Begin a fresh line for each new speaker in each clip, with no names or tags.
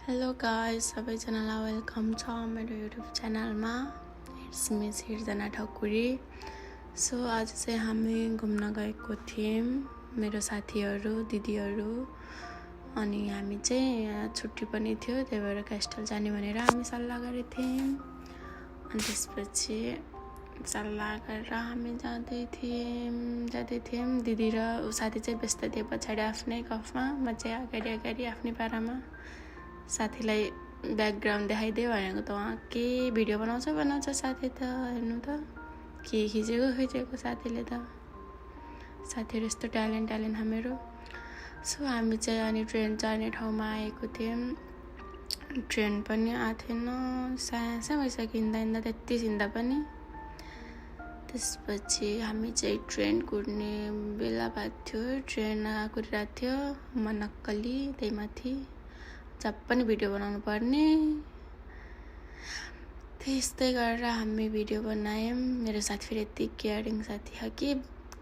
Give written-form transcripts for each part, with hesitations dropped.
Hello guys, सबैजनालाई welcome छ मेरो युट्युब च्यानलमा। It's me Srijana Thakuri. So आज चाहिँ हामी घुम्न गएको थियौँ, मेरो साथीहरू, दिदीहरू, अनि हामी चाहिँ छुट्टी पनि थियो, त्यही भएर क्यास्टल जाने भनेर हामी सल्लाह गरेको थियौँ। अनि त्यसपछि सल्लाह गरेर हामी जाँदै थियौँ। दिदी र साथी चाहिँ व्यस्त थिए पछाडि आफ्नै गफमा, म चाहिँ अगाडि आफ्नै पारामा। साथीलाई ब्याकग्राउन्ड देखाइदियो भनेको त उहाँ के भिडियो बनाउँछ साथी त हेर्नु त के खिचेको साथीले त। साथीहरू यस्तो ट्यालेन्ट हाम्रो। सो हामी चाहिँ अनि ट्रेन जाने ठाउँमा आएको थियौँ। ट्रेन पनि आएको थिएन, सानो भइसक्यो हिँड्दा त्यति हिँड्दा पनि। त्यसपछि हामी चाहिँ ट्रेन कुद्ने बेला भएको थियो, ट्रेन कुदिरहेको थियो मनक्कली त्यही माथि, जब पनि भिडियो बनाउनु पर्ने। त्यस्तै गरेर हामी भिडियो बनायौँ। मेरो साथी फेरि यति केयरिङ साथी हो कि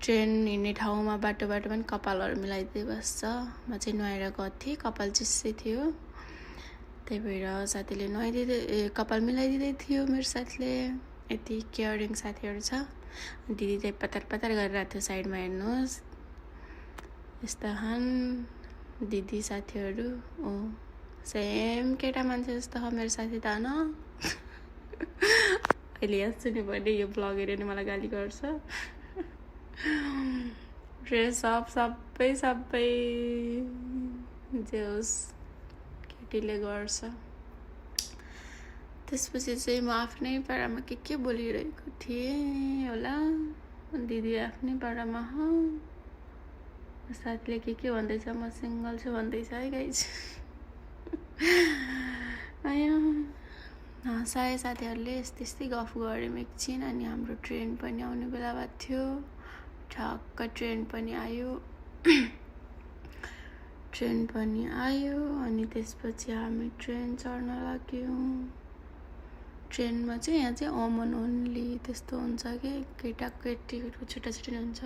ट्रेन हिँड्ने ठाउँमा बाटो पनि कपालहरू मिलाइदिँदै बस्छ। म चाहिँ नुहाएर गएको थिएँ, कपाल चिस्सै थियो, त्यही भएर साथीले कपाल मिलाइदिँदै थियो मेरो साथीले। यति केयरिङ साथीहरू छ। दिदी चाहिँ पतार गरिरहेको थियो साइडमा, हेर्नुहोस् यस्ता दिदी साथीहरू। सेम केटा मान्छे जस्तो हो मेरो साथी त न। अहिले याद नि भने यो ब्लग हेऱ्यो भने मलाई गाली गर्छ। ड्रेस अप सबै जे होस् केटीले गर्छ। त्यसपछि चाहिँ म आफ्नै पारामा के बोलिरहेको थिएँ होला। दिदी आफ्नै पारामा हो, साथीले के भन्दैछ, म सिङ्गल छु भन्दैछ है गाइज। हँसाए साथीहरूले, यस्तै गफ गऱ्यौँ एकछिन। अनि हाम्रो ट्रेन पनि आउने बेला भएको थियो, ठक्क ट्रेन पनि आयो। अनि त्यसपछि हामी ट्रेन चढ्न लाग्यौँ। ट्रेनमा चाहिँ यहाँ चाहिँ अमन ओन्ली त्यस्तो हुन्छ कि केटीको छुट्टा हुन्छ।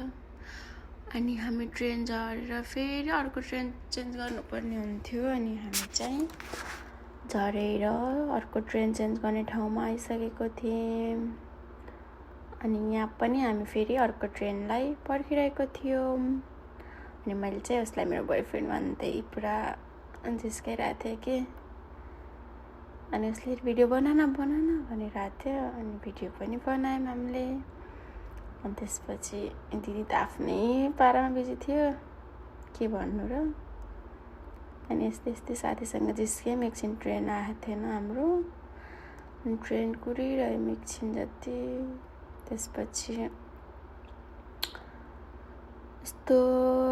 अनि हामी ट्रेन झरेर फेरि अर्को ट्रेन चेन्ज गर्नुपर्ने हुन्थ्यो। अनि हामी चाहिँ झरेर अर्को ट्रेन चेन्ज गर्ने ठाउँमा आइसकेको थियौँ। अनि यहाँ पनि हामी फेरि अर्को ट्रेनलाई पर्खिरहेको थियौँ। अनि मैले चाहिँ उसलाई मेरो बोयफ्रेन्ड भन्दै पुरा जिस्काइरहेको थिएँ कि। अनि उसले भिडियो बनाना भनिरहेको थियो। अनि भिडियो पनि बनायौँ हामीले। अनि त्यसपछि दिदी त आफ्नै पारामा बिजी थियो, के भन्नु र। अनि यस्तै साथीसँग जिस्क्यौँ एकछिन। ट्रेन आएको थिएन हाम्रो, अनि ट्रेन कुदिरह्यौँ एकछिन जति। त्यसपछि यस्तो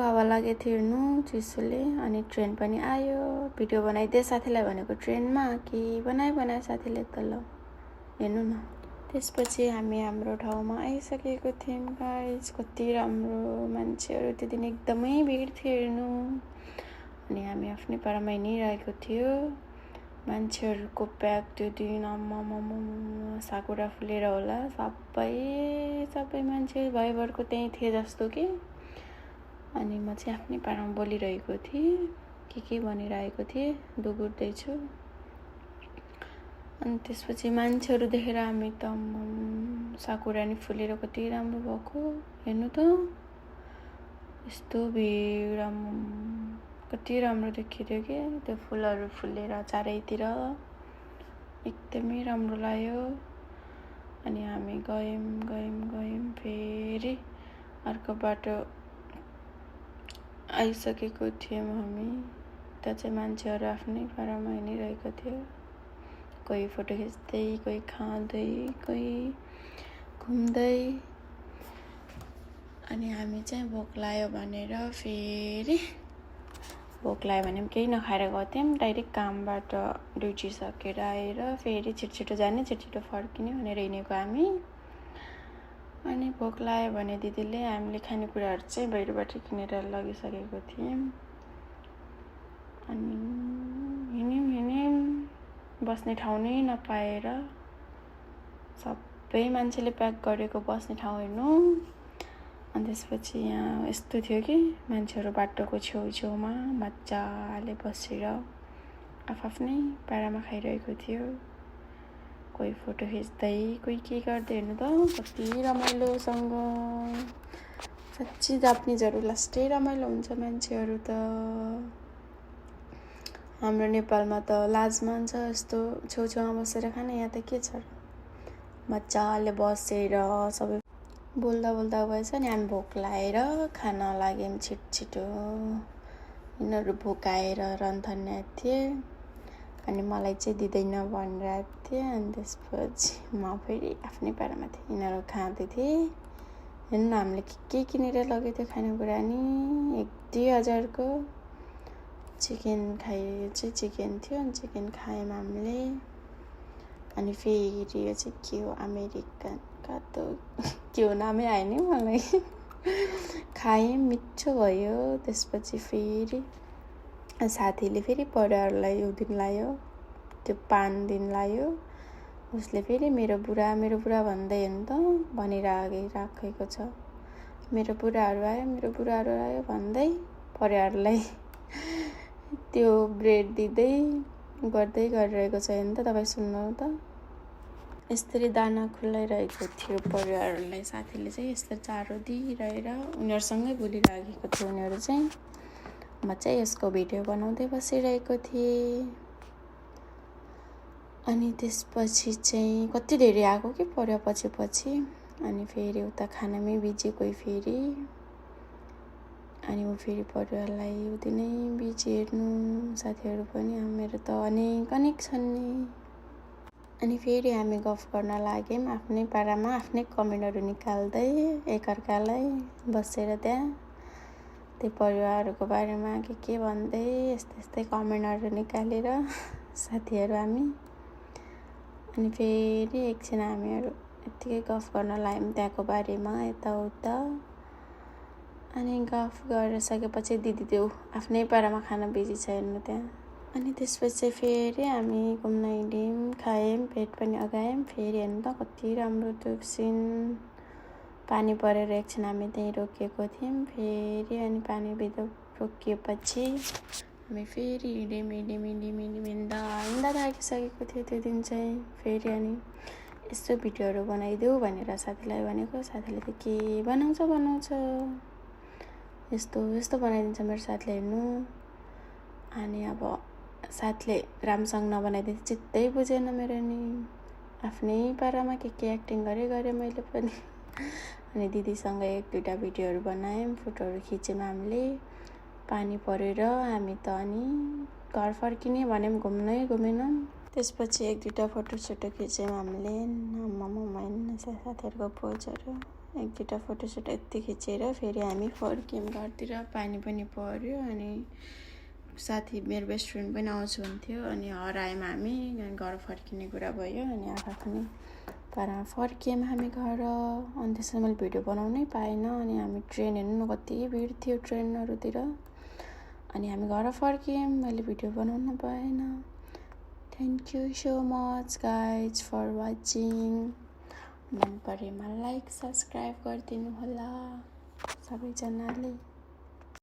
हावा लागेको थियो हेर्नु चिसोले। अनि ट्रेन पनि आयो। भिडियो बनाइदिए साथीलाई भनेको ट्रेनमा, के बनायो साथीले त ल हेर्नु न। त्यसपछि हामी हाम्रो ठाउँमा आइसकेको थियौँ गाइज। कति राम्रो मान्छेहरू, त्यो दिन एकदमै भिड थियो हेर्नु। अनि हामी आफ्नै पारामा हिँडिरहेको थियो। मान्छेहरूको प्याक त्यो दिन साकुरा फुलेर होला, सबै मान्छे भयभरको त्यहीँ थिए जस्तो कि। अनि म चाहिँ आफ्नै पारामा बोलिरहेको थिएँ, के भनिरहेको थिएँ, दुगुर्दैछु। अनि त्यसपछि मान्छेहरू देखेर हामी त साकुरा नि फुलेर कति राम्रो भएको हेर्नु त। यस्तो भिड, कति राम्रो देखियो कि त्यो फुलहरू फुलेर चारैतिर, एकदमै राम्रो लाग्यो। अनि हामी गयौँ फेरि अर्को बाटो आइसकेको थियौँ हामी। त्यहाँ चाहिँ मान्छेहरू आफ्नै पारामा हिँडिरहेको थियो, कोही फोटो खिच्दै, कोही खाँदै, कोही घुम्दै। अनि हामी चाहिँ भोक लाग्यो भने पनि केही नखाएर गएको थियौँ। डाइरेक्ट कामबाट ड्युटी सकेर आएर फेरि छिटो जाने, छिटो फर्किने भनेर हिँडेको हामी। अनि भोक लाग्यो भने दिदीले हामीले खानेकुराहरू चाहिँ बाहिरबाट किनेर लगिसकेको थियौँ। अनि हिँड्यौँ बस्ने ठाउँ नै नपाएर, सबै मान्छेले प्याक गरेको बस्ने ठाउँ हेर्नु। अनि त्यसपछि यहाँ यस्तो थियो कि मान्छेहरू बाटोको छेउमा मजाले बसेर आफ्नै पारामा खाइरहेको थियो। कोही फोटो खिच्दै कोही के गर्दै हेर्नु त कति रमाइलोसँग। साँच्ची जापानिजहरू लास्टै रमाइलो हुन्छ मान्छेहरू त। हाम्रो नेपालमा त लाज मान्छ यस्तो छेउछेउमा बसेर खाने, यहाँ त के छ मजाले बसेर सबै बोल्दा बोल्दा भएछ नि। हामी भोक लागेर खान लाग्यौँ छिटो। यिनीहरू भोकाएर रन्थन्या थिए अनि मलाई चाहिँ दिँदैन भनिरहेको थिएँ। अनि त्यसपछि म फेरि आफ्नै पारामा थिएँ, यिनीहरू खाँदै थिएँ। हेर्नु हामीले के किनेर लगेको थियो खानेकुरा नि 1-2 हजारको चिकन चाहिँ चिकन थियो। अनि चिकन खायौँ हामीले। अनि फेरि यो चाहिँ के हो अमेरिकन का त के हो नामै आएन मलाई। खायौँ मिठो भयो। त्यसपछि फेरि साथीले फेरि परिवारलाई दिन लायो, त्यो पान दिन लायो। उसले फेरि मेरो बुढा भन्दै हेर्नु त भनिराखेको छ। मेरो बुढाहरू आयो भन्दै परिवारलाई त्यो ब्रेड दिँदै गर्दै गरिरहेको छ। हेर्नु त तपाईँ सुन्नु त। यसरी दाना खुलाइरहेको थियो परिवारहरूलाई। साथीले चाहिँ यस्तो चारो दिइरहेर उनीहरूसँगै बोलिरहेको थियो। उनीहरू चाहिँ म चाहिँ यसको भिडियो बनाउँदै बसिरहेको थिएँ। अनि त्यसपछि चाहिँ कति धेरै आएको कि पर्यो पछि। अनि फेरि उता खानामै बिजी कोही फेरि। अनि ऊ फेरि परिवारलाई उदिनै बिजी हेर्नु। साथीहरू पनि मेरो त अनेक छन् नि। अनि फेरि हामी गफ गर्न लाग्यौँ आफ्नै पारामा, आफ्नै कमेन्टहरू निकाल्दै एकअर्कालाई बसेर त्यहाँ त्यो परिवारहरूको बारेमा के भन्दै यस्तै कमेन्टहरू निकालेर साथीहरू हामी। अनि फेरि एकछिन हामीहरू यत्तिकै गफ गर्न लाग्यौँ त्यहाँको बारेमा यताउता। अनि गफ गरिसकेपछि दिदी त्यो आफ्नै पारामा खाना बिजी छ हेर्नु त्यहाँ। अनि त्यसपछि फेरि हामी घुम्न हिँड्यौँ, खायौँ, पेट पनि अगायौँ। फेरि हेर्नु त कति राम्रो त्यो सिन। पानी परेर एकछिन हामी त्यहीँ रोकिएको थियौँ। फेरि अनि पानी रोकिएपछि हामी फेरि हिँड्दा थाकिसकेको थियो त्यो दिन चाहिँ। फेरि अनि यस्तो भिडियोहरू बनाइदेऊ भनेर साथीलाई भनेको। साथीले त के बनाउँछ यस्तो बनाइदिन्छ मेरो साथीले हेर्नु। अनि अब साथीले राम्रोसँग नबनाइदिन्छ चित्तै बुझेन मेरो नि। आफ्नै पारामा के एक्टिङ गरेँ मैले पनि। अनि दिदीसँग 1-2टा भिडियोहरू बनायौँ, फोटोहरू खिच्यौँ हामीले। पानी परेर हामी त अनि घर फर्किने भन्यौँ, घुम्नै घुमेनौँ। त्यसपछि 1-2टा फोटोसोटो खिच्यौँ हामीले। साथीहरूको पोजहरू 1-2टा फोटोसोटो यति खिचेर फेरि हामी फर्क्यौँ घरतिर। पानी पनि पर्यो अनि साथी मेरो बेस्ट फ्रेन्ड पनि आउँछु भन्थ्यो। अनि हरायौँ हामी। घर फर्किने कुरा भयो। अनि आफ्नै पारामा फर्क्यौँ हामी घर। अनि त्यसमा मैले भिडियो बनाउनै पाएन। अनि हामी ट्रेन हेर्नु न कति भिड थियो ट्रेनहरूतिर। अनि हामी घर फर्क्यौँ, मैले भिडियो बनाउन पाएन। Thank you so much guys for watching. मन परेमा लाइक सब्सक्राइब गरिदिनु होला सबैजनाले।